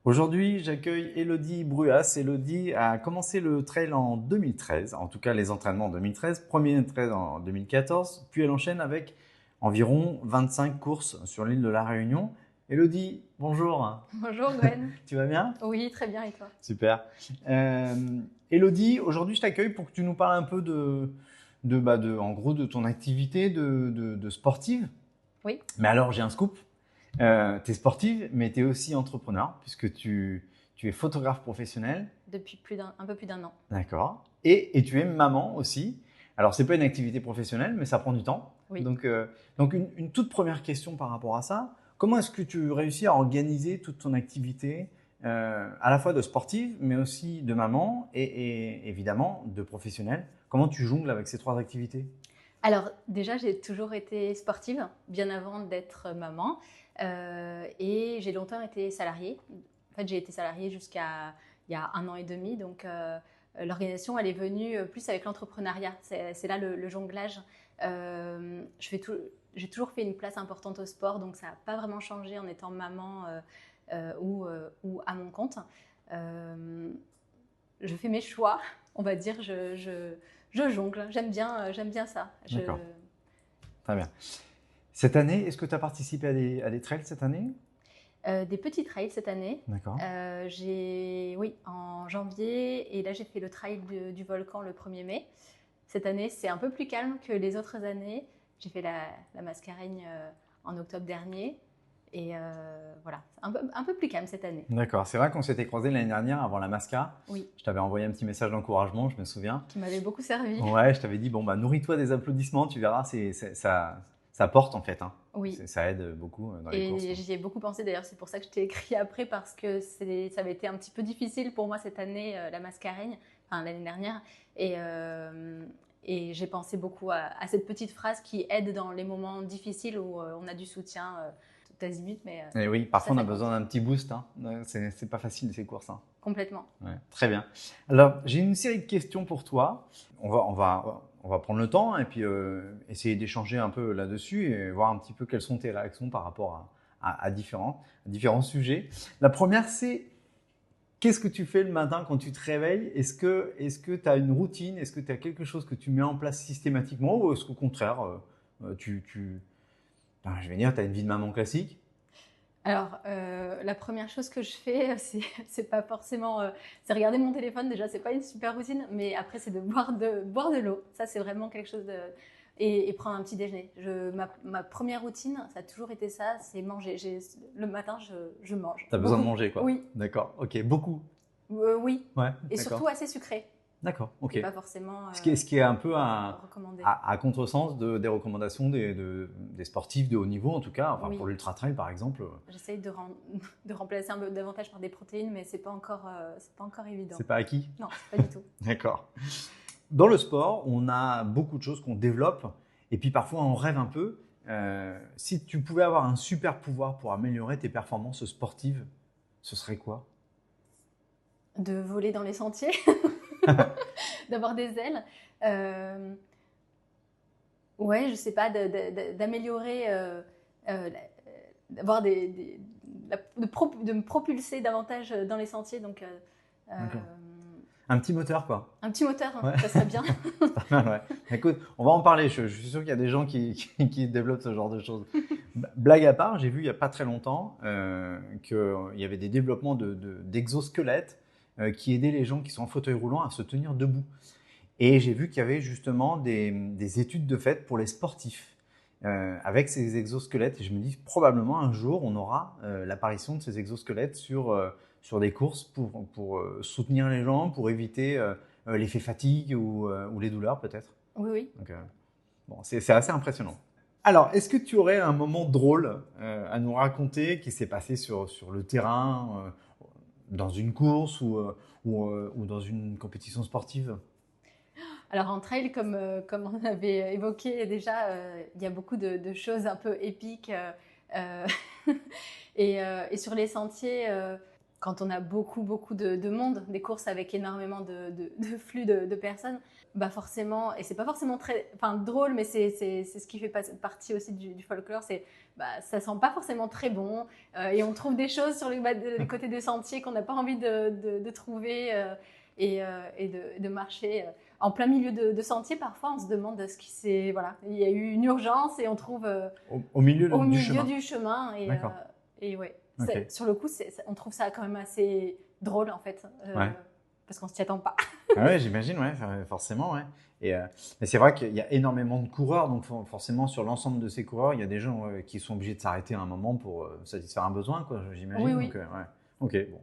Aujourd'hui, j'accueille Elodie Bruas. Elodie a commencé le trail en 2013, en tout cas les entraînements en 2013, premier trail en 2014, puis elle enchaîne avec environ 25 courses sur l'île de la Réunion. Elodie, bonjour, Bonjour Gwen. tu vas bien? Oui, très bien et toi? Super. Elodie, aujourd'hui je t'accueille pour que tu nous parles un peu en gros, de ton activité de sportive. Oui, Mais alors j'ai un scoop. Tu es sportive, mais tu es aussi entrepreneur, puisque tu es photographe professionnel. depuis un peu plus d'un an. D'accord. Et tu es maman aussi. Alors, c'est pas une activité professionnelle, mais ça prend du temps. Oui. Donc une toute première question par rapport à ça. Comment est-ce que tu réussis à organiser toute ton activité, à la fois de sportive, mais aussi de maman et évidemment de professionnelle? Comment tu jongles avec ces trois activités? Alors déjà, j'ai toujours été sportive, bien avant d'être maman. Et j'ai longtemps été salariée. En fait, j'ai été salariée jusqu'à il y a un an et demi. Donc l'organisation, elle est venue plus avec l'entrepreneuriat. C'est là le jonglage. J'ai toujours fait une place importante au sport, donc ça n'a pas vraiment changé en étant maman ou à mon compte. Je fais mes choix, on va dire, je jongle, j'aime bien ça. D'accord, très bien. Cette année, est-ce que tu as participé à des trails cette année? Des petits trails cette année. D'accord. Oui, en janvier, et là j'ai fait le trail du volcan le 1er mai. Cette année, c'est un peu plus calme que les autres années. J'ai fait la Mascareigne en octobre dernier. Et voilà, un peu plus calme cette année. D'accord, c'est vrai qu'on s'était croisés l'année dernière avant la Masca. Oui, Je t'avais envoyé un petit message d'encouragement, je me souviens. qui m'avait beaucoup servi. Ouais, je t'avais dit, bon, bah, nourris-toi des applaudissements, tu verras, ça porte en fait, hein. Oui. Ça aide beaucoup dans les courses. Et j'y ai beaucoup pensé d'ailleurs, c'est pour ça que je t'ai écrit après, parce que ça avait été un petit peu difficile pour moi cette année, la Mascareigne, enfin l'année dernière. Et j'ai pensé beaucoup à cette petite phrase qui aide dans les moments difficiles où on a du soutien tout azimut, mais Et oui, parfois on a compte. besoin d'un petit boost, hein. C'est pas facile ces courses, hein. Complètement. Ouais, très bien. Alors, j'ai une série de questions pour toi. On va prendre le temps et puis essayer d'échanger un peu là-dessus et voir un petit peu quelles sont tes réactions par rapport à différents sujets. La première, c'est qu'est-ce que tu fais le matin quand tu te réveilles? Est-ce que tu as une routine? Est-ce que tu as quelque chose que tu mets en place systématiquement ou est-ce qu'au contraire, je vais dire, tu as une vie de maman classique? Alors, la première chose que je fais, c'est pas forcément, c'est regarder mon téléphone. Déjà, c'est pas une super routine, mais après, c'est de boire de l'eau. Ça, c'est vraiment quelque chose de et prendre un petit déjeuner. Ma première routine, ça a toujours été ça, c'est manger. Le matin, je mange. Tu as besoin de Beaucoup. manger, quoi. Oui, D'accord, ok, beaucoup. oui, Ouais, et d'accord. surtout assez sucré. D'accord, ok. C'est pas forcément Ce qui est un peu recommandé. à contresens des recommandations des sportifs de haut niveau, en tout cas, enfin, Oui. pour l'ultra trail par exemple. J'essaye de remplacer un peu davantage par des protéines, mais c'est pas encore évident. C'est pas acquis? Non, pas du tout. D'accord. Dans le sport, on a beaucoup de choses qu'on développe et puis parfois on rêve un peu. Si tu pouvais avoir un super pouvoir pour améliorer tes performances sportives, ce serait quoi? De voler dans les sentiers, d'avoir des ailes. Ouais, je sais pas, d'améliorer, d'avoir de me propulser davantage dans les sentiers. Donc, D'accord. Un petit moteur, quoi. un petit moteur, hein, Ouais. ça serait bien. C'est pas mal, ouais. Écoute, on va en parler. Je suis sûr qu'il y a des gens qui développent ce genre de choses. Blague à part, j'ai vu il n'y a pas très longtemps qu'il y avait des développements d'exosquelettes qui aidaient les gens qui sont en fauteuil roulant à se tenir debout. Et j'ai vu qu'il y avait justement des études de fait pour les sportifs avec ces exosquelettes. Et je me dis probablement un jour, on aura l'apparition de ces exosquelettes sur des courses pour soutenir les gens, pour éviter l'effet fatigue ou les douleurs peut-être. Oui, oui. Donc, bon, c'est assez impressionnant. Alors, est-ce que tu aurais un moment drôle à nous raconter qui s'est passé sur le terrain, dans une course ou dans une compétition sportive? Alors en trail, comme on avait évoqué déjà, il y a beaucoup de choses un peu épiques. Euh, et sur les sentiers, quand on a beaucoup de monde, des courses avec énormément de flux de personnes, bah forcément, et c'est pas forcément très drôle, mais c'est ce qui fait partie aussi du folklore, c'est ça sent pas forcément très bon, et on trouve des choses sur les côtés des sentiers qu'on n'a pas envie de trouver, et de marcher en plein milieu de sentiers. Parfois, on se demande ce qui s'est... Voilà, il y a eu une urgence et on trouve Au milieu, au du milieu chemin. du chemin. D'accord. Et ouais, Ok. sur le coup, on trouve ça quand même assez drôle en fait, Ouais. parce qu'on s'y attend pas. Ah ouais, j'imagine, ouais, forcément, ouais. Mais c'est vrai qu'il y a énormément de coureurs, donc forcément sur l'ensemble de ces coureurs, il y a des gens qui sont obligés de s'arrêter à un moment pour satisfaire un besoin, quoi, j'imagine. Oui, oui. Donc, ouais. Ok, bon.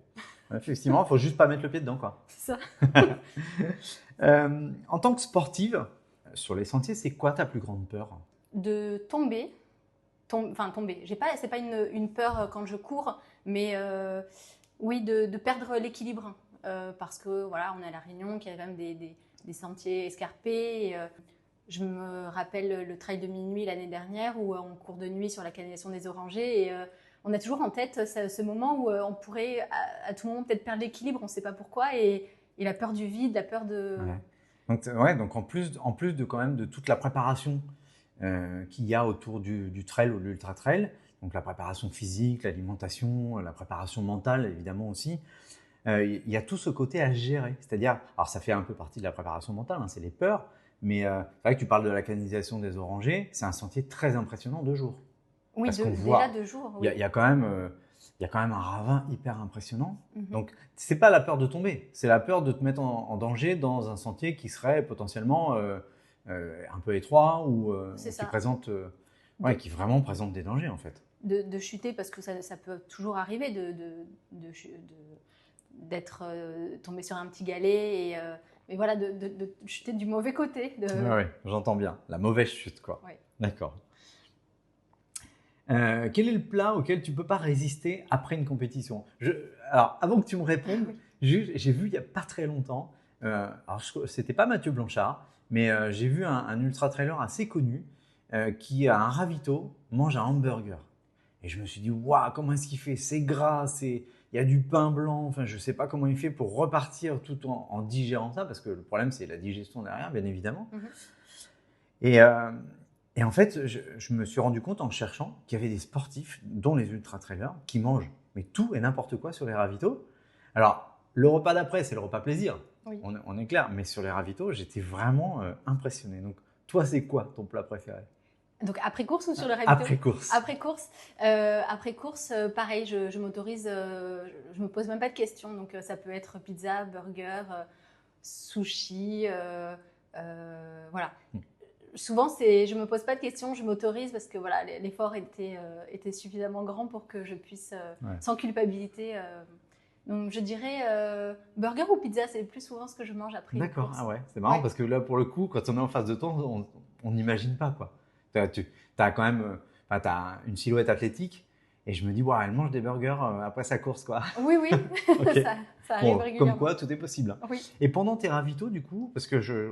Ouais, effectivement, il faut juste pas mettre le pied dedans, quoi. C'est ça. En tant que sportive, sur les sentiers, c'est quoi ta plus grande peur? De tomber. Tomber. C'est pas une peur quand je cours, mais oui, de perdre l'équilibre. Parce que voilà, on est à La Réunion, qui a quand même des sentiers escarpés. Je me rappelle le trail de minuit l'année dernière où on court de nuit sur la canalisation des Orangers, et on a toujours en tête ce moment où on pourrait à tout moment peut-être perdre l'équilibre, on ne sait pas pourquoi, et la peur du vide, la peur de... Donc en plus de quand même de toute la préparation qu'il y a autour du trail ou de l'ultra trail, donc la préparation physique, l'alimentation, la préparation mentale évidemment aussi, il y a tout ce côté à gérer. C'est-à-dire, alors ça fait un peu partie de la préparation mentale, hein, c'est les peurs, mais c'est vrai que tu parles de la canalisation des Orangers, c'est un sentier très impressionnant de jour. Oui, Parce qu'on déjà voit, de jour. il y a quand même un ravin hyper impressionnant. Donc, c'est pas la peur de tomber, c'est la peur de te mettre en danger dans un sentier qui serait potentiellement un peu étroit ou qui vraiment présente des dangers en fait. De chuter, parce que ça peut toujours arriver d'être tombé sur un petit galet, et voilà, de chuter du mauvais côté. Oui, j'entends bien. La mauvaise chute, quoi. Ouais. D'accord. Quel est le plat auquel tu ne peux pas résister après une compétition? Alors, avant que tu me répondes, j'ai vu il n'y a pas très longtemps, alors c'était pas Mathieu Blanchard, mais j'ai vu un ultra-trailer assez connu qui, à un ravito, mange un hamburger. Et je me suis dit, waouh, comment est-ce qu'il fait? C'est gras, il y a du pain blanc, enfin, je ne sais pas comment il fait pour repartir tout en digérant ça, parce que le problème, c'est la digestion derrière, bien évidemment. Et en fait, je me suis rendu compte en cherchant qu'il y avait des sportifs, dont les ultra-trailers, qui mangent mais tout et n'importe quoi sur les ravitaux. Alors, le repas d'après, c'est le repas plaisir, oui. On est clair, mais sur les ravitaux, j'étais vraiment impressionné. Donc, toi, c'est quoi ton plat préféré? Donc après course ou sur le ravito? Après course. Après course, pareil, je m'autorise, je me pose même pas de questions. Donc ça peut être pizza, burger, sushi, voilà. Souvent, je me pose pas de questions, je m'autorise, parce que voilà, l'effort était suffisamment grand pour que je puisse, sans culpabilité. Donc je dirais burger ou pizza, c'est plus souvent ce que je mange après une course. D'accord, ah ouais, c'est marrant parce que là, pour le coup, quand on est en face de toi, on n'imagine pas quoi. Tu as quand même t'as une silhouette athlétique et je me dis, ouais, elle mange des burgers après sa course, quoi. Oui, Okay. ça arrive régulièrement. Comme quoi, tout est possible. Oui. Et pendant tes ravitaux, du coup, parce que je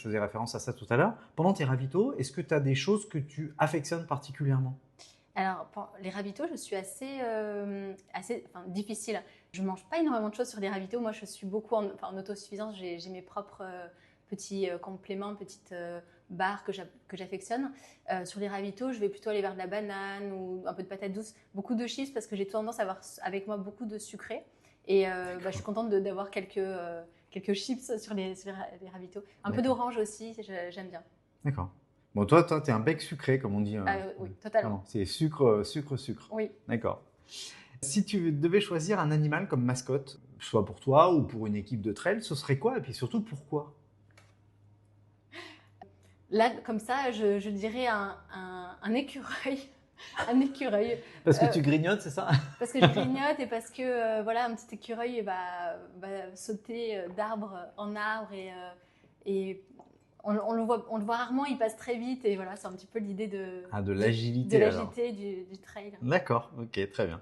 faisais référence à ça tout à l'heure, pendant tes ravitaux, est-ce que tu as des choses que tu affectionnes particulièrement? Alors, pour les ravitaux, je suis assez difficile. Je ne mange pas énormément de choses sur les ravitaux. Moi, je suis beaucoup en autosuffisance. J'ai mes propres petits compléments, petites barres que j'affectionne. Sur les ravitaux, je vais plutôt aller vers de la banane ou un peu de patate douce. Beaucoup de chips, parce que j'ai tendance à avoir avec moi beaucoup de sucré. Et je suis contente d'avoir quelques chips sur les ravitaux. Un peu d'orange aussi, j'aime bien. D'accord. Bon, toi, tu es un bec sucré, comme on dit. Oui, totalement. Non, c'est sucre. Oui. D'accord. Si tu devais choisir un animal comme mascotte, soit pour toi ou pour une équipe de trail, ce serait quoi? Et puis surtout, pourquoi? Là, comme ça, je dirais un écureuil. Un écureuil. Parce que tu grignotes, c'est ça? Parce que je grignote, et parce que voilà, un petit écureuil va sauter d'arbre en arbre, et on le voit rarement, il passe très vite, et voilà, c'est un petit peu l'idée de l'agilité du trail. D'accord, ok, très bien.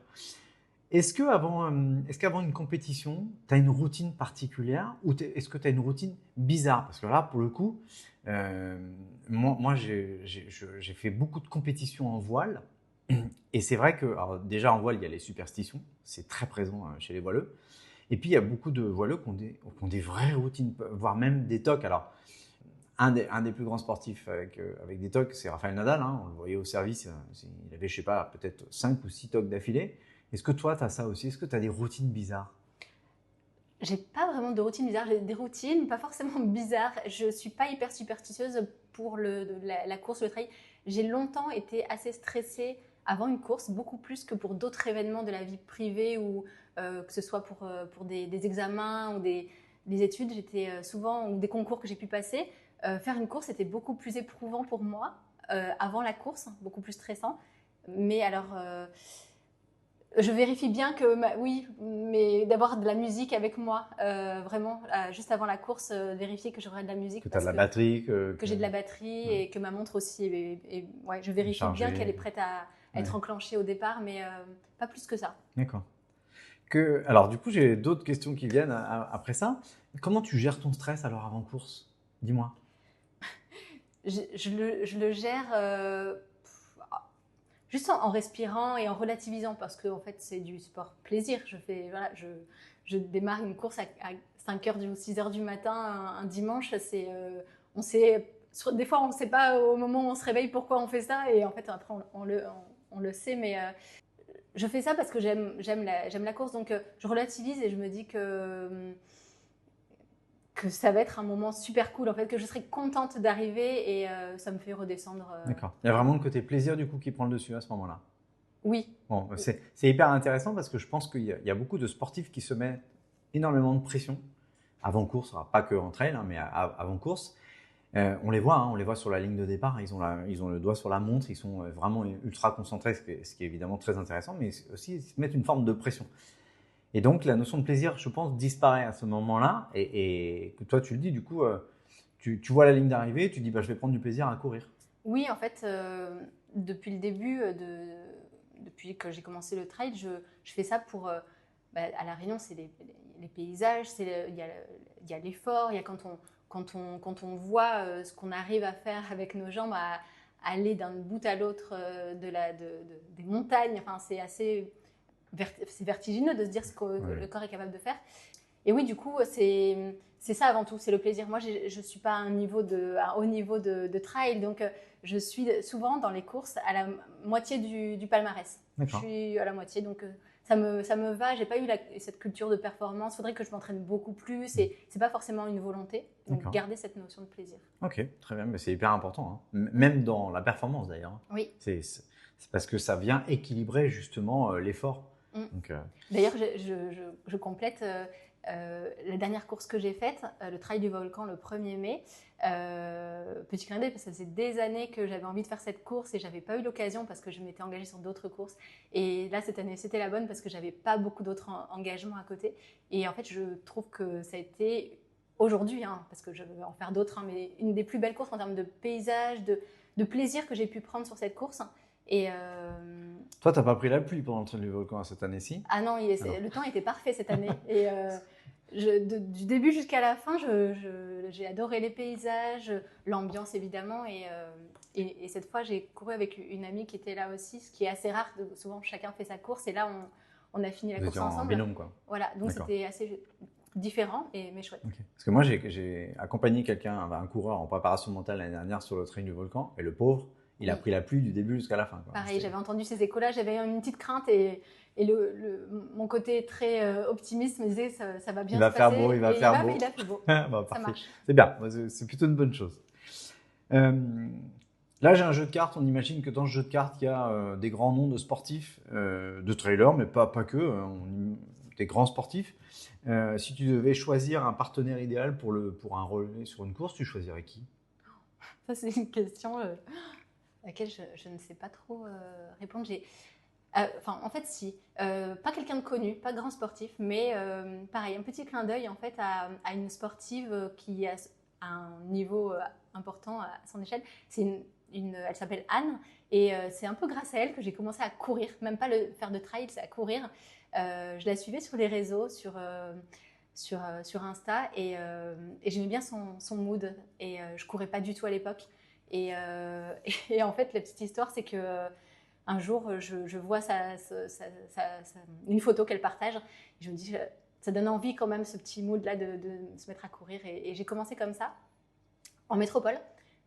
Est-ce qu'avant une compétition, tu as une routine particulière, ou est-ce que tu as une routine bizarre? Parce que là, pour le coup, moi j'ai fait beaucoup de compétitions en voile, Et c'est vrai que, alors déjà en voile, il y a les superstitions, c'est très présent chez les voileux. Et puis il y a beaucoup de voileux qui ont des vraies routines, voire même des tocs. Alors, un des plus grands sportifs avec des tocs, c'est Rafael Nadal. Hein, on le voyait au service, il avait, je sais pas, peut-être 5 ou 6 tocs d'affilée. Est-ce que toi, tu as ça aussi? Est-ce que tu as des routines bizarres? J'ai pas vraiment de routine bizarre, j'ai des routines pas forcément bizarres. Je suis pas hyper superstitieuse pour la course, le trail. J'ai longtemps été assez stressée avant une course, beaucoup plus que pour d'autres événements de la vie privée ou que ce soit pour des examens ou des études. J'étais souvent, ou des concours que j'ai pu passer. Faire une course était beaucoup plus éprouvant pour moi avant la course, beaucoup plus stressant. Mais alors, je vérifie bien que, oui, mais d'avoir de la musique avec moi, vraiment, juste avant la course, vérifier que j'aurai de la musique. Que tu as de la batterie, que j'ai de la batterie et que ma montre aussi. Ouais, je vérifie bien qu'elle est prête à être enclenchée au départ, mais pas plus que ça. D'accord. Alors, du coup, j'ai d'autres questions qui viennent après ça. Comment tu gères ton stress alors avant course? Dis-moi. Je le gère juste en respirant et en relativisant parce que en fait, c'est du sport plaisir. Voilà, je démarre une course à 5h ou 6h du matin un dimanche. On sait, des fois, on ne sait pas au moment où on se réveille pourquoi on fait ça et en fait, après, on le sait, mais je fais ça parce que j'aime la course, donc je relativise et je me dis que ça va être un moment super cool, en fait, que je serai contente d'arriver et ça me fait redescendre. D'accord. Il y a vraiment le côté plaisir du coup qui prend le dessus à ce moment-là. Oui. Bon, c'est hyper intéressant parce que je pense qu'il y a beaucoup de sportifs qui se mettent énormément de pression avant course, alors pas que en trail, hein, mais avant course. On les voit sur la ligne de départ, ils ont le doigt sur la montre, ils sont vraiment ultra concentrés, ce qui est évidemment très intéressant, mais aussi ils se mettent une forme de pression. Et donc la notion de plaisir, je pense, disparaît à ce moment-là, et que toi tu le dis, du coup, tu vois la ligne d'arrivée, tu dis bah, je vais prendre du plaisir à courir. Oui, en fait, depuis le début, depuis que j'ai commencé le trail, je fais ça pour. À La Réunion, c'est les paysages, il y a l'effort, il y a quand on voit ce qu'on arrive à faire avec nos jambes, à aller d'un bout à l'autre des montagnes. Enfin, c'est assez c'est vertigineux de se dire ce que le corps est capable de faire. Et oui, du coup, c'est ça avant tout, c'est le plaisir. Moi, je ne suis pas à un haut niveau de trail, donc je suis souvent dans les courses à la moitié du palmarès. Je suis à la moitié, donc ça me va. J'ai pas eu cette culture de performance. Il faudrait que je m'entraîne beaucoup plus, et c'est pas forcément une volonté. Donc garder cette notion de plaisir. Ok, très bien, mais c'est hyper important, hein. Même dans la performance d'ailleurs. Oui. C'est parce que ça vient équilibrer justement l'effort. D'ailleurs, je complète. La dernière course que j'ai faite, le Trail du Volcan le 1er mai, petit clin d'œil parce que ça faisait des années que j'avais envie de faire cette course et j'avais pas eu l'occasion parce que je m'étais engagée sur d'autres courses. Et là, cette année, c'était la bonne parce que j'avais pas beaucoup d'autres engagements à côté. Et en fait, je trouve que ça a été aujourd'hui, hein, parce que je veux en faire d'autres, hein, mais une des plus belles courses en termes de paysage, de plaisir que j'ai pu prendre sur cette course. Et toi, t'as pas pris la pluie pendant le Trail du Volcan cette année-ci? Ah non, le temps était parfait cette année. Et du début jusqu'à la fin, j'ai adoré les paysages, l'ambiance évidemment. Et cette fois, j'ai couru avec une amie qui était là aussi, ce qui est assez rare. Souvent, chacun fait sa course et là, on a fini la course ensemble. En binôme, quoi. Voilà, donc c'était assez différent, mais chouette. Okay. Parce que moi, j'ai accompagné un coureur en préparation mentale l'année dernière sur le Trail du Volcan, et le pauvre, il a pris la pluie du début jusqu'à la fin, quoi. Pareil, j'avais entendu ces échos-là, j'avais une petite crainte et mon côté très optimiste me disait ça va bien se passer. Il va faire beau, il va faire beau. Il a fait beau. Bah, ça marche. C'est bien, c'est plutôt une bonne chose. Là, j'ai un jeu de cartes. On imagine que dans ce jeu de cartes, il y a des grands noms de sportifs, de trailers, mais pas que, des grands sportifs. Si tu devais choisir un partenaire idéal pour un relais sur une course, tu choisirais qui? Ça, c'est une question à laquelle je ne sais pas trop répondre. En fait, si. Pas quelqu'un de connu, pas grand sportif, mais pareil, un petit clin d'œil en fait à une sportive qui a un niveau important à son échelle. Elle s'appelle Anne et c'est un peu grâce à elle que j'ai commencé à courir, même pas faire de trail, c'est à courir. Je la suivais sur les réseaux, sur Insta et j'aimais bien son mood et je courais pas du tout à l'époque. Et en fait, la petite histoire, c'est que un jour, je vois une photo qu'elle partage. Et je me dis, ça donne envie quand même, ce petit mood-là, de se mettre à courir. Et j'ai commencé comme ça, en métropole.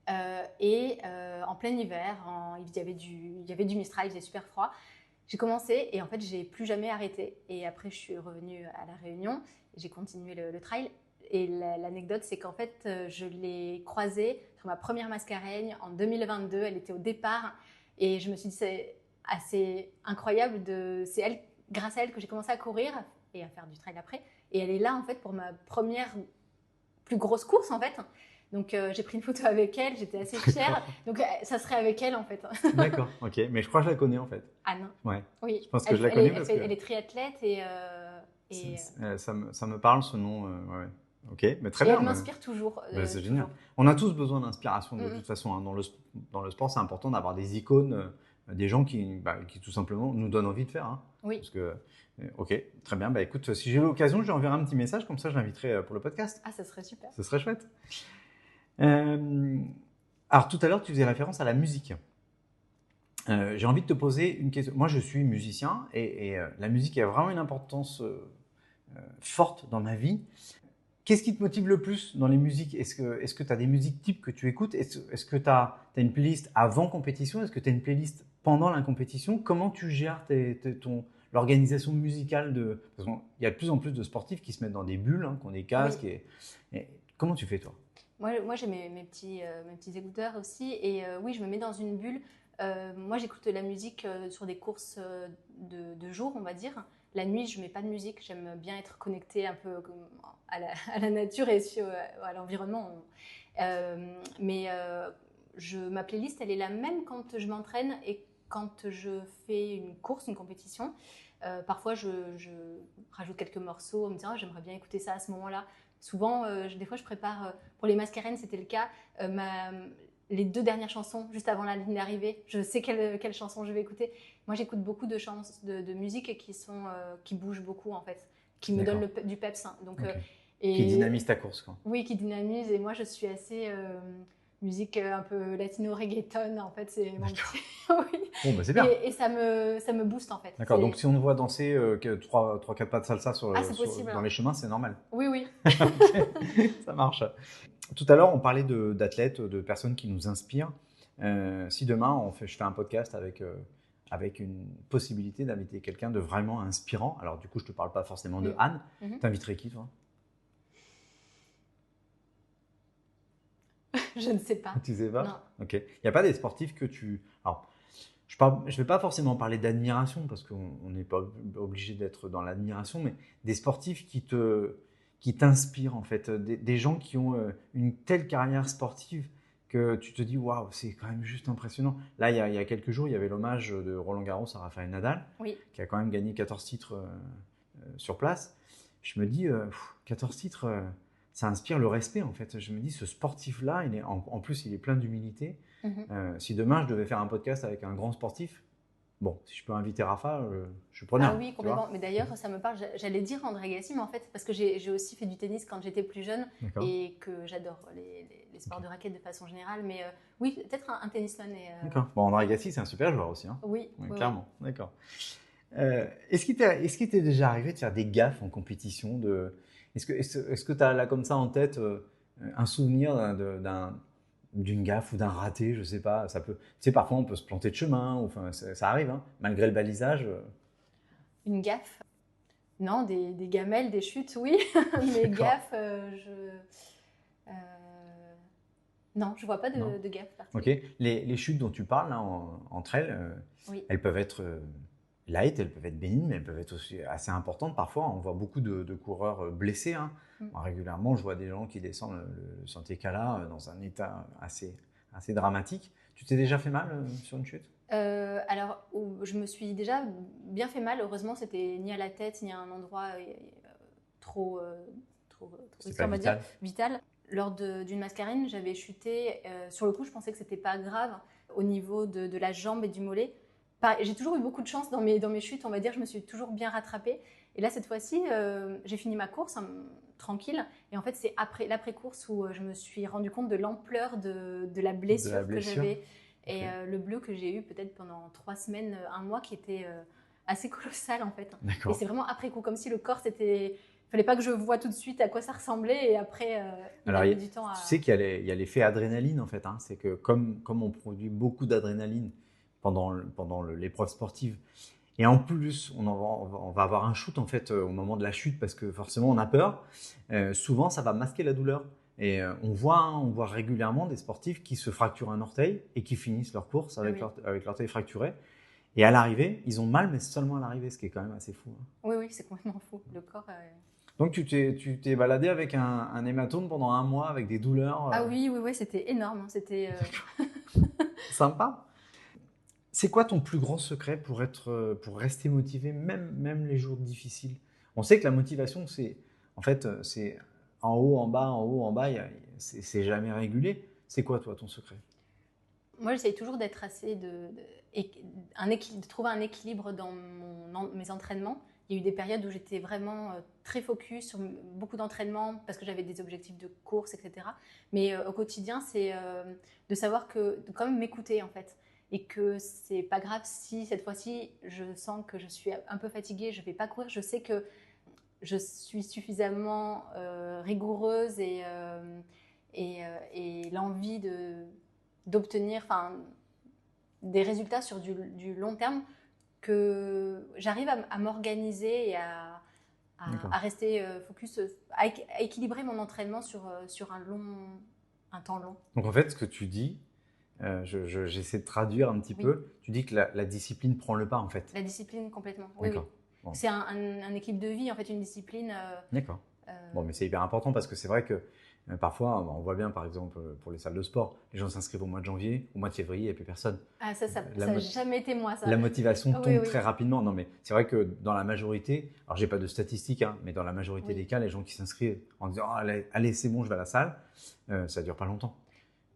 En plein hiver, il y avait du Mistral, il faisait super froid. J'ai commencé et en fait, j'ai plus jamais arrêté. Et après, je suis revenue à La Réunion. J'ai continué le trail. Et l'anecdote, c'est qu'en fait, je l'ai croisée sur ma première Mascareigne en 2022. Elle était au départ. Et je me suis dit, c'est assez incroyable. C'est elle, grâce à elle, que j'ai commencé à courir et à faire du trail après. Et elle est là, en fait, pour ma première plus grosse course, en fait. Donc, j'ai pris une photo avec elle, j'étais assez fière. Donc, ça serait avec elle, en fait. D'accord, ok. Mais je crois que je la connais, en fait. Anne. Ouais. Oui. Je pense que je la connais parce que... Elle est triathlète et ça me parle, ce nom. Ouais. Ok, mais très et bien. elle m'inspire toujours. C'est génial. On a tous besoin d'inspiration de Mm-hmm. toute façon. Hein. Dans le sport, c'est important d'avoir des icônes, des gens qui tout simplement nous donnent envie de faire. Hein. Oui. Parce que, ok, très bien. Bah, écoute, si j'ai l'occasion, je lui enverrai un petit message, comme ça je l'inviterai pour le podcast. Ah, ça serait super. Ce serait chouette. Alors tout à l'heure, tu faisais référence à la musique. J'ai envie de te poser une question. Moi, je suis musicien et la musique a vraiment une importance forte dans ma vie. Qu'est-ce qui te motive le plus dans les musiques? Est-ce que tu as des musiques types que tu écoutes? Est-ce que tu as une playlist avant compétition? Est-ce que tu as une playlist pendant la compétition? Comment tu gères l'organisation musicale Parce qu'il y a de plus en plus de sportifs qui se mettent dans des bulles, hein, qui ont des casques. Oui. Et comment tu fais, toi? Moi, j'ai mes petits écouteurs aussi. Et oui, je me mets dans une bulle. Moi, j'écoute de la musique sur des courses de jour, on va dire. La nuit, je ne mets pas de musique. J'aime bien être connectée un peu à la nature et à l'environnement. Ma playlist, elle est la même quand je m'entraîne et quand je fais une course, une compétition. Parfois, je rajoute quelques morceaux en me disant j'aimerais bien écouter ça à ce moment-là. Souvent, des fois, je prépare, pour les Mascareignes, c'était le cas, les 2 dernières chansons juste avant la ligne d'arrivée. Je sais quelle chanson je vais écouter. Moi, j'écoute beaucoup de chansons de musique qui bougent beaucoup, en fait, qui me donnent du peps. Hein. Donc, okay. Qui dynamise ta course, quoi. Oui, qui dynamise. Et moi, je suis assez musique un peu latino-reggaeton. En fait, c'est mon petit... oui. Bon, bah, c'est bien. Et ça me booste, en fait. D'accord, donc si on te voit danser 3-4 pas de salsa dans les chemins, c'est normal. Oui, oui. Okay. Ça marche. Tout à l'heure, on parlait d'athlètes, de personnes qui nous inspirent. Si demain, je fais un podcast avec une possibilité d'inviter quelqu'un de vraiment inspirant, alors du coup, je ne te parle pas forcément de Anne, t'inviterais qui, toi? Je ne sais pas. Tu sais pas? Non. Ok. Il n'y a pas des sportifs que tu... Alors, je ne vais pas forcément parler d'admiration, parce qu'on n'est pas obligé d'être dans l'admiration, mais des sportifs qui t'inspirent, en fait. Des gens qui ont une telle carrière sportive que tu te dis, waouh, c'est quand même juste impressionnant. Là, il y a quelques jours, il y avait l'hommage de Roland Garros à Rafael Nadal, oui. qui a quand même gagné 14 titres sur place. Je me dis, 14 titres... ça inspire le respect, en fait. Je me dis, ce sportif-là, en plus, il est plein d'humilité. Si demain, je devais faire un podcast avec un grand sportif, bon, si je peux inviter Rafa, je suis preneur. Ah oui, complètement. Mais d'ailleurs, ça me parle, j'allais dire André Agassi, mais en fait, parce que j'ai aussi fait du tennis quand j'étais plus jeune et que j'adore les sports de raquette de façon générale. Mais oui, peut-être un tennisman. D'accord. Bon, André Agassi, c'est un super joueur aussi. Hein. Oui, clairement. Oui. D'accord. Est-ce qu'il t'est déjà arrivé de faire des gaffes en compétition Est-ce que tu as là comme ça en tête un souvenir d'une gaffe ou d'un raté, je sais pas, ça peut, tu sais, parfois on peut se planter de chemin, enfin ça arrive, hein, malgré le balisage. Une gaffe? Non, des gamelles, des chutes, oui, mais gaffe, non, je vois pas de gaffe particulière. Ok, les chutes dont tu parles là, entre elles, oui. Elles peuvent être light, elles peuvent être bénignes, mais elles peuvent être aussi assez importantes. Parfois, on voit beaucoup de coureurs blessés. Hein. Régulièrement, je vois des gens qui descendent le Santé-Cala dans un état assez dramatique. Tu t'es déjà fait mal sur une chute? Alors, je me suis déjà bien fait mal. Heureusement, c'était ni à la tête, ni à un endroit trop risqué, on va dire, vital. Lors d'une Mascarene, j'avais chuté. Sur le coup, je pensais que c'était pas grave au niveau de la jambe et du mollet. J'ai toujours eu beaucoup de chance dans mes chutes, on va dire. Je me suis toujours bien rattrapée. Et là, cette fois-ci, j'ai fini ma course tranquille. Et en fait, c'est après l'après-course où je me suis rendu compte de l'ampleur de la blessure que j'avais. Et le bleu que j'ai eu peut-être pendant 3 semaines, 1 mois, qui était assez colossal en fait. Et c'est vraiment après coup, comme si le corps c'était. Il fallait pas que je voie tout de suite à quoi ça ressemblait et après il a mis du temps à. Tu sais qu'il y a l'effet adrénaline en fait. Hein. C'est que comme on produit beaucoup d'adrénaline pendant l'épreuve sportive, et en plus on va avoir un shoot en fait au moment de la chute parce que forcément on a peur. Souvent ça va masquer la douleur. Et on voit régulièrement des sportifs qui se fracturent un orteil et qui finissent leur course avec l'orteil fracturé. Et à l'arrivée, ils ont mal, mais seulement à l'arrivée, ce qui est quand même assez fou. Hein. Oui, c'est complètement fou. Le corps. Donc tu t'es baladé avec un hématome pendant 1 mois avec des douleurs. Ah oui, c'était énorme. C'était sympa. C'est quoi ton plus grand secret pour rester motivé, même les jours difficiles? On sait que la motivation, c'est en haut, en bas, c'est jamais régulé. C'est quoi, toi, ton secret? Moi, j'essaye toujours d'être assez de trouver un équilibre dans mes entraînements. Il y a eu des périodes où j'étais vraiment très focus sur beaucoup d'entraînements parce que j'avais des objectifs de course, etc. Mais au quotidien, c'est de savoir de quand même m'écouter en fait. Et que c'est pas grave si cette fois-ci, je sens que je suis un peu fatiguée, je ne vais pas courir. Je sais que je suis suffisamment rigoureuse et l'envie d'obtenir des résultats sur du long terme que j'arrive à m'organiser et à rester focus, à équilibrer mon entraînement sur un temps long. Donc en fait, ce que tu dis, j'essaie de traduire un petit peu, tu dis que la discipline prend le pas en fait. La discipline complètement, oui. Bon. C'est un équilibre de vie en fait, une discipline. D'accord. Bon, mais c'est hyper important parce que c'est vrai que parfois, on voit bien, par exemple, pour les salles de sport, les gens s'inscrivent au mois de janvier, au mois de février, il n'y a plus personne. Ah, ça n'a jamais été moi, ça. La motivation tombe très rapidement. Non, mais c'est vrai que dans la majorité, alors j'ai pas de statistiques, hein, mais dans la majorité des cas, les gens qui s'inscrivent en disant allez, c'est bon, je vais à la salle, ça ne dure pas longtemps.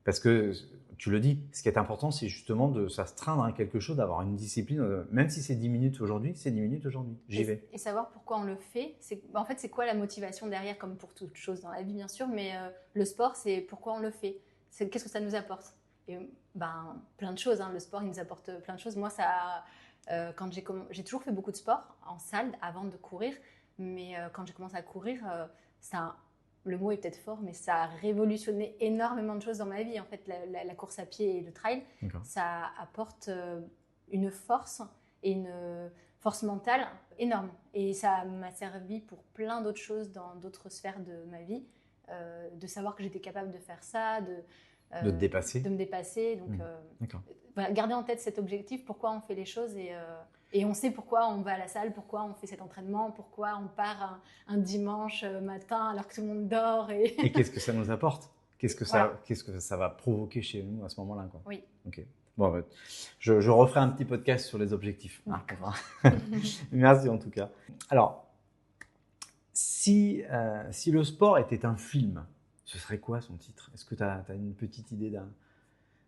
Parce que, tu le dis, ce qui est important, c'est justement de s'astreindre à quelque chose, d'avoir une discipline. Même si c'est 10 minutes aujourd'hui, c'est 10 minutes aujourd'hui. J'y vais. Et savoir pourquoi on le fait. En fait, c'est quoi la motivation derrière, comme pour toute chose dans la vie, bien sûr. Mais le sport, c'est pourquoi on le fait. Qu'est-ce que ça nous apporte? Et, plein de choses. Hein. Le sport, il nous apporte plein de choses. Moi, quand j'ai toujours fait beaucoup de sport en salle avant de courir. Mais quand j'ai commencé à courir, le mot est peut-être fort, mais ça a révolutionné énormément de choses dans ma vie. En fait, la course à pied et le trail, ça apporte une force et une force mentale énorme. Et ça m'a servi pour plein d'autres choses dans d'autres sphères de ma vie, de savoir que j'étais capable de faire ça, de te dépasser. De me dépasser. Donc, voilà, garder en tête cet objectif, pourquoi on fait les choses et on sait pourquoi on va à la salle, pourquoi on fait cet entraînement, pourquoi on part un dimanche matin alors que tout le monde dort. Et qu'est-ce que ça nous apporte? Qu'est-ce que ça va provoquer chez nous à ce moment-là, quoi. Oui. Ok. Bon, je referai un petit podcast sur les objectifs. Merci en tout cas. Alors, si le sport était un film, ce serait quoi son titre? Est-ce que tu as une petite idée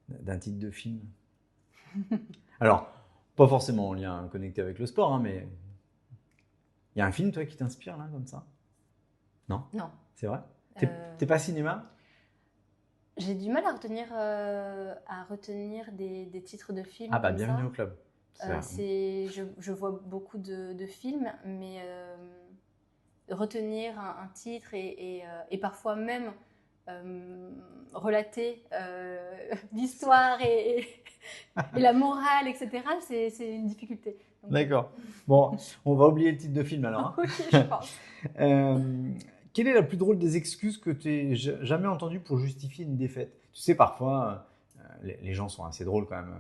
d'un titre de film? Alors, pas forcément en lien connecté avec le sport, hein, mais il y a un film, toi, qui t'inspire, là, comme ça? Non? Non. C'est vrai? T'es pas cinéma? J'ai du mal à retenir des titres de films. Ah bah, bienvenue au club. Je vois beaucoup de films, mais retenir un titre et parfois même relater l'histoire et la morale, etc., c'est une difficulté. Donc, d'accord. Bon, on va oublier le titre de film alors. Hein. Oui, je pense. Quelle est la plus drôle des excuses que tu aies jamais entendues pour justifier une défaite? Tu sais, parfois, les gens sont assez drôles quand même.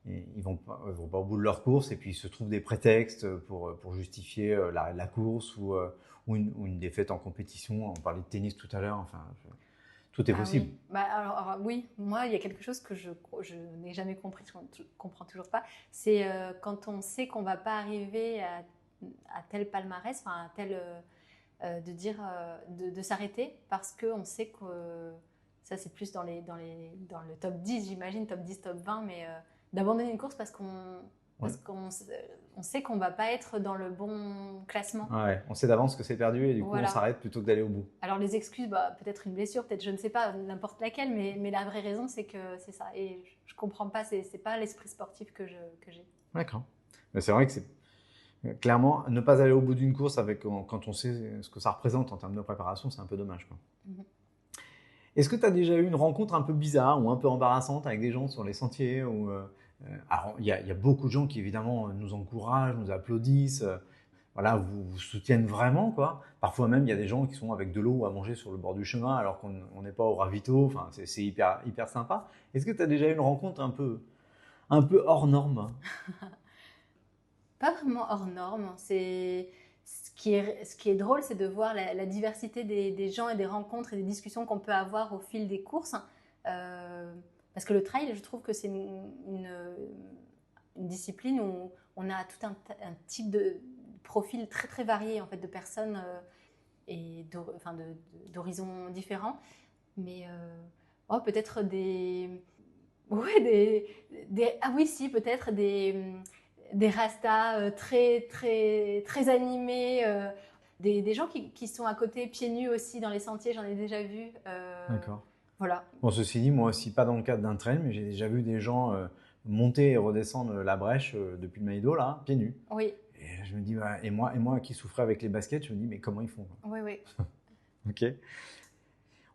Ils vont pas au bout de leur course et puis ils se trouvent des prétextes pour justifier la course ou une défaite en compétition. On parlait de tennis tout à l'heure. Enfin, tout est possible. Oui. Alors, oui, moi, il y a quelque chose que je n'ai jamais compris, je ne comprends toujours pas. C'est quand on sait qu'on ne va pas arriver à tel palmarès, à tel... de dire de s'arrêter parce qu'on sait que ça c'est plus dans le top 10, j'imagine, top 10, top 20, mais d'abandonner une course parce qu'on Parce qu'on sait qu'on ne va pas être dans le bon classement. Ouais, on sait d'avance que c'est perdu et du coup, Voilà. on s'arrête plutôt que d'aller au bout. Alors les excuses, peut-être une blessure, peut-être je ne sais pas, n'importe laquelle, mais la vraie raison, c'est que c'est ça. Et je ne comprends pas, c'est pas l'esprit sportif que j'ai. D'accord. Mais c'est vrai que c'est clairement, ne pas aller au bout d'une course quand on sait ce que ça représente en termes de préparation, c'est un peu dommage, quoi. Est-ce que tu as déjà eu une rencontre un peu bizarre ou un peu embarrassante avec des gens sur les sentiers alors, il y a beaucoup de gens qui, évidemment, nous encouragent, nous applaudissent, voilà, vous soutiennent vraiment, quoi. Parfois même, il y a des gens qui sont avec de l'eau à manger sur le bord du chemin alors qu'on n'est pas au ravito. Enfin, c'est hyper, hyper sympa. Est-ce que tu as déjà eu une rencontre un peu hors norme? Pas vraiment hors norme. Ce qui est drôle, c'est de voir la diversité des gens et des rencontres et des discussions qu'on peut avoir au fil des courses. Parce que le trail, je trouve que c'est une discipline où on a tout un type de profil très très varié en fait, de personnes et d'horizons différents. Mais peut-être ah oui, si, peut-être des rastas très, très, très animés, des gens qui sont à côté pieds nus aussi dans les sentiers, j'en ai déjà vu. D'accord. Voilà. Bon, ceci dit, moi aussi, pas dans le cadre d'un trail, mais j'ai déjà vu des gens monter et redescendre la brèche depuis le Maïdo, là, pieds nus. Oui. Et je me dis, et moi qui souffrais avec les baskets, je me dis, mais comment ils font? Oui, oui. Ok.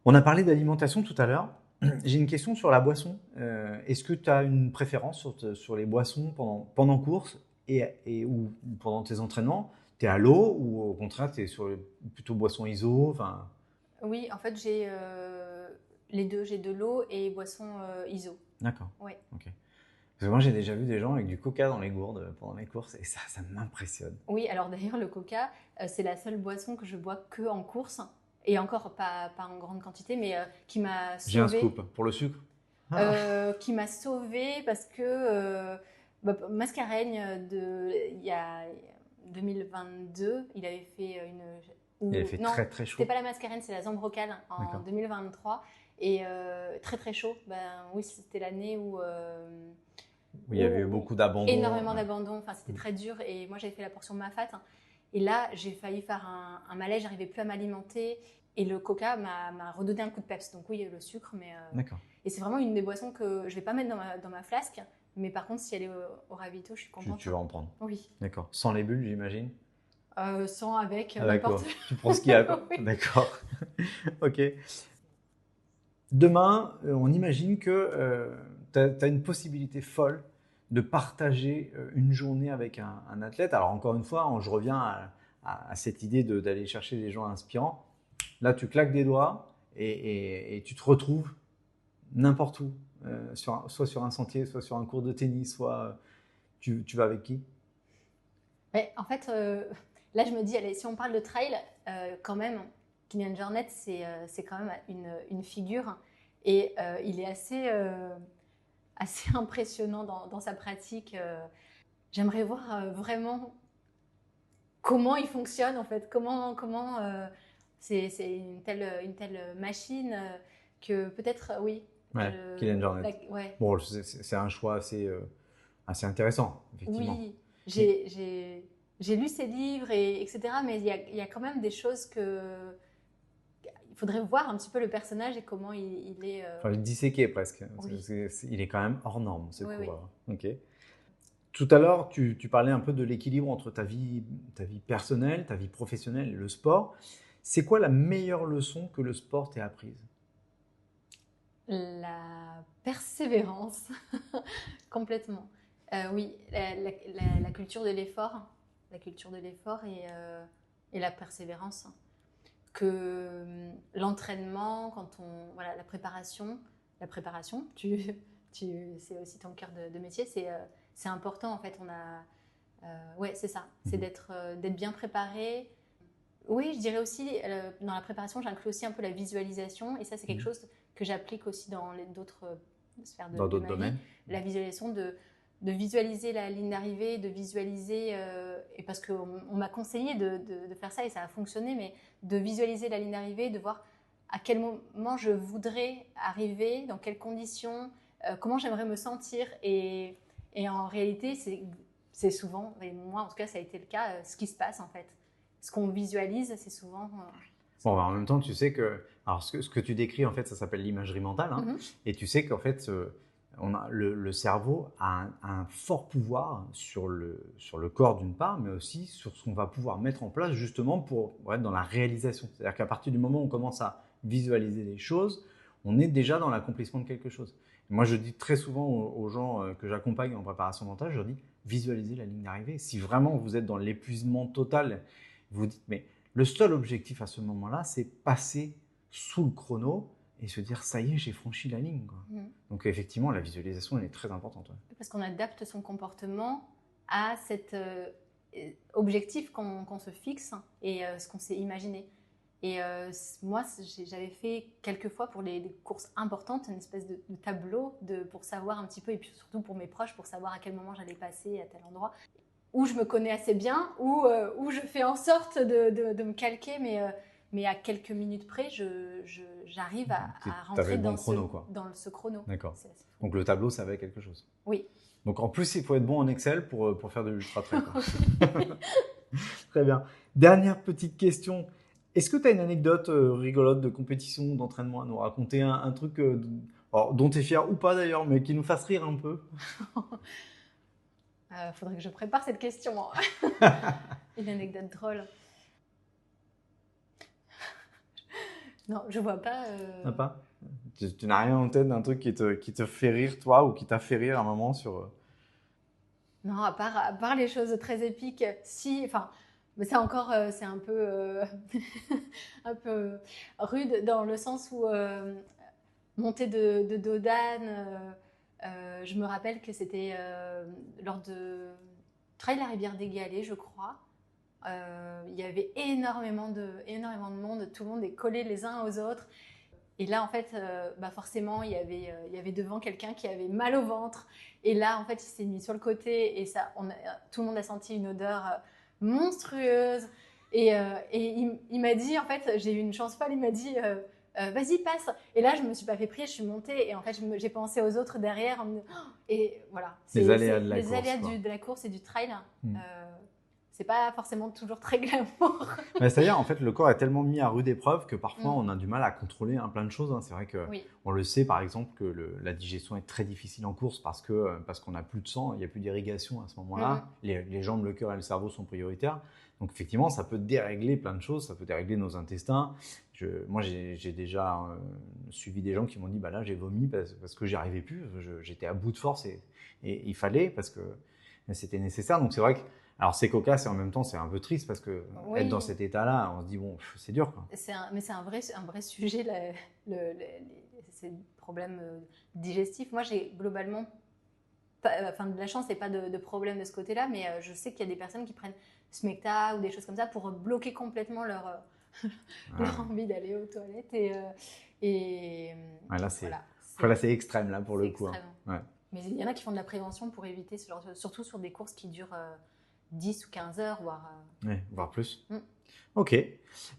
On a parlé d'alimentation tout à l'heure. J'ai une question sur la boisson. Est-ce que tu as une préférence sur les boissons pendant course ou pendant tes entraînements? Tu es à l'eau ou au contraire, tu es sur plutôt boisson ISO? Oui, en fait, j'ai les deux. J'ai de l'eau et boisson ISO. D'accord. Oui. Ok. Parce que moi, j'ai déjà vu des gens avec du coca dans les gourdes pendant les courses et ça m'impressionne. Oui, alors d'ailleurs, le coca, c'est la seule boisson que je bois que en course. Et encore pas en grande quantité, mais qui m'a sauvée. J'ai un scoop pour le sucre. Qui m'a sauvée parce que Mascareigne, il y a 2022, il avait fait Il avait fait non, très très chaud. C'était pas la Mascareigne, c'est la Zambrocale en 2023. Et très très chaud. Oui, c'était l'année où il y avait eu beaucoup d'abandon. Énormément d'abandon. Enfin, c'était très dur. Et moi, j'avais fait la portion Mafat. Et là, j'ai failli faire un malaise. J'arrivais plus à m'alimenter. Et le coca m'a redonné un coup de peps. Donc oui, il y a eu le sucre. D'accord. Et c'est vraiment une des boissons que je ne vais pas mettre dans ma flasque. Mais par contre, si elle est au ravito, je suis contente. Tu vas en prendre. Oui. D'accord. Sans les bulles, j'imagine. Sans, avec, n'importe. Tu prends ce qu'il y a, quoi. Oui. D'accord. Ok. Demain, on imagine que tu as une possibilité folle de partager une journée avec un athlète. Alors encore une fois, je reviens à cette idée d'aller chercher des gens inspirants. Là, tu claques des doigts et tu te retrouves n'importe où, soit sur un sentier, soit sur un cours de tennis, soit tu vas avec qui? Mais en fait, là, je me dis, allez, si on parle de trail, quand même, Kylian Jornet, c'est quand même une figure et il est assez impressionnant dans sa pratique. J'aimerais voir vraiment comment il fonctionne en fait, comment c'est une telle machine que peut-être, oui. Ouais, Kylian Jornet. Ouais. Bon, c'est un choix assez intéressant, effectivement. Oui, j'ai lu ses livres, etc. Mais il y a quand même des choses que... Il faudrait voir un petit peu le personnage et comment il est... Enfin, le disséquer presque. Oui. Il est quand même hors norme, ce coureur. Oui. Ok. Tout à l'heure, tu parlais un peu de l'équilibre entre ta vie personnelle, ta vie professionnelle et le sport. C'est quoi la meilleure leçon que le sport t'ait apprise? La persévérance, complètement. Oui, la culture de l'effort, et la persévérance. Que l'entraînement, la préparation, c'est aussi ton cœur de métier, c'est important en fait. Ouais, c'est ça, c'est d'être bien préparé. Oui, je dirais aussi, dans la préparation, j'inclus aussi un peu la visualisation, et ça, c'est quelque chose que j'applique aussi dans d'autres sphères de d'autres ma domaines. vie. La visualisation de visualiser la ligne d'arrivée, de visualiser, et parce qu'on m'a conseillé de faire ça et ça a fonctionné, mais de visualiser la ligne d'arrivée, de voir à quel moment je voudrais arriver, dans quelles conditions, comment j'aimerais me sentir. Et en réalité, c'est c'est souvent, et moi en tout cas ça a été le cas, ce qui se passe en fait. Ce qu'on visualise, c'est souvent... Bon, bah, en même temps, tu sais que, alors ce que tu décris, en fait, ça s'appelle l'imagerie mentale, hein, et tu sais qu'en fait, le cerveau a un fort pouvoir sur le corps d'une part, mais aussi sur ce qu'on va pouvoir mettre en place justement pour être dans la réalisation. C'est-à-dire qu'à partir du moment où on commence à visualiser les choses, on est déjà dans l'accomplissement de quelque chose. Et moi, je dis très souvent aux gens que j'accompagne en préparation mentale, je leur dis visualisez la ligne d'arrivée. Si vraiment vous êtes dans l'épuisement total, vous dites mais le seul objectif à ce moment-là, c'est passer sous le chrono et se dire ça y est, j'ai franchi la ligne, quoi. Donc effectivement, la visualisation, elle est très importante. Ouais. Parce qu'on adapte son comportement à cet objectif qu'on se fixe et ce qu'on s'est imaginé. Et moi, j'avais fait quelques fois pour des courses importantes, une espèce de tableau pour savoir un petit peu, et puis surtout pour mes proches, pour savoir à quel moment j'allais passer à tel endroit, où je me connais assez bien, où je fais en sorte de me calquer, mais à quelques minutes près, j'arrive à rentrer dans ce chrono. D'accord. Donc le tableau, ça avait quelque chose. Oui. Donc en plus, il faut être bon en Excel pour faire de l'ultra trail. Très bien. Dernière petite question. Est-ce que tu as une anecdote rigolote de compétition, d'entraînement à nous raconter, un truc dont tu es fier ou pas d'ailleurs, mais qui nous fasse rire un peu? Faudrait que je prépare cette question. Une anecdote drôle. Non, je vois pas. Pas tu n'as rien en tête d'un truc qui te fait rire, toi, ou qui t'a fait rire à un moment sur... Non, à part les choses très épiques, si, enfin, mais ça encore, c'est un peu, un peu rude dans le sens où monter de dos d'âne, je me rappelle que c'était lors de Trail la Rivière des Galets, je crois. Il y avait énormément de monde, tout le monde est collé les uns aux autres. Et là, en fait, forcément, il y avait devant quelqu'un qui avait mal au ventre. Et là, en fait, il s'est mis sur le côté et tout le monde a senti une odeur monstrueuse. Et il m'a dit, en fait, j'ai eu une chance folle, il m'a dit vas-y, passe. Et là, je me suis pas fait prier, je suis montée. Et en fait, j'ai pensé aux autres derrière. Et voilà. Les aléas de la course et du trail. C'est pas forcément toujours très glamour. C'est-à-dire, en fait, le corps est tellement mis à rude épreuve que parfois, on a du mal à contrôler plein de choses. C'est vrai qu'on le sait, par exemple, que la digestion est très difficile en course parce qu'on n'a plus de sang, il n'y a plus d'irrigation à ce moment-là. Les jambes, le cœur et le cerveau sont prioritaires. Donc, effectivement, ça peut dérégler plein de choses. Ça peut dérégler nos intestins. Moi, j'ai déjà suivi des gens qui m'ont dit là, j'ai vomi parce que j'y arrivais plus. J'étais à bout de force et il fallait parce que c'était nécessaire. Donc, c'est vrai que alors c'est cocasse et en même temps c'est un peu triste parce que être dans cet état-là, on se dit bon, c'est dur, quoi. Mais c'est un vrai sujet, ces problèmes digestifs. Moi j'ai globalement de la chance et pas de problème de ce côté-là, mais je sais qu'il y a des personnes qui prennent Smecta ou des choses comme ça pour bloquer complètement leur envie d'aller aux toilettes là c'est extrême là pour le coup. Ouais. Mais il y en a qui font de la prévention pour éviter surtout sur des courses qui durent 10 ou 15 heures, voire plus. Ok.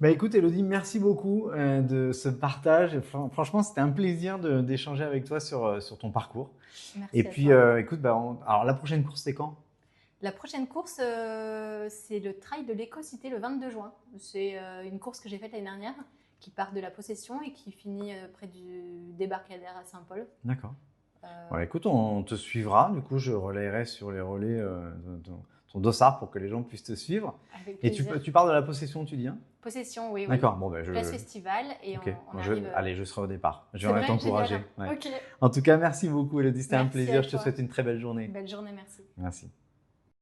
Écoute, Élodie, merci beaucoup de ce partage. Franchement, c'était un plaisir d'échanger avec toi sur ton parcours. Merci. Et puis, écoute, alors la prochaine course, c'est quand ? La prochaine course, c'est le Trail de l'Éco-Cité le 22 juin. C'est une course que j'ai faite l'année dernière, qui part de la Possession et qui finit près du débarcadère à Saint-Paul. D'accord. Écoute, on te suivra. Du coup, je relayerai sur les relais ton dossard pour que les gens puissent te suivre. Et tu pars de la Possession, tu dis, hein ? Possession, oui. D'accord. Place Festival et okay. on arrive... Allez, je serai au départ. Je vais t'encourager. Ouais. Okay. En tout cas, merci beaucoup, Élodie. C'était un plaisir. Je te souhaite une très belle journée. Belle journée, merci. Merci.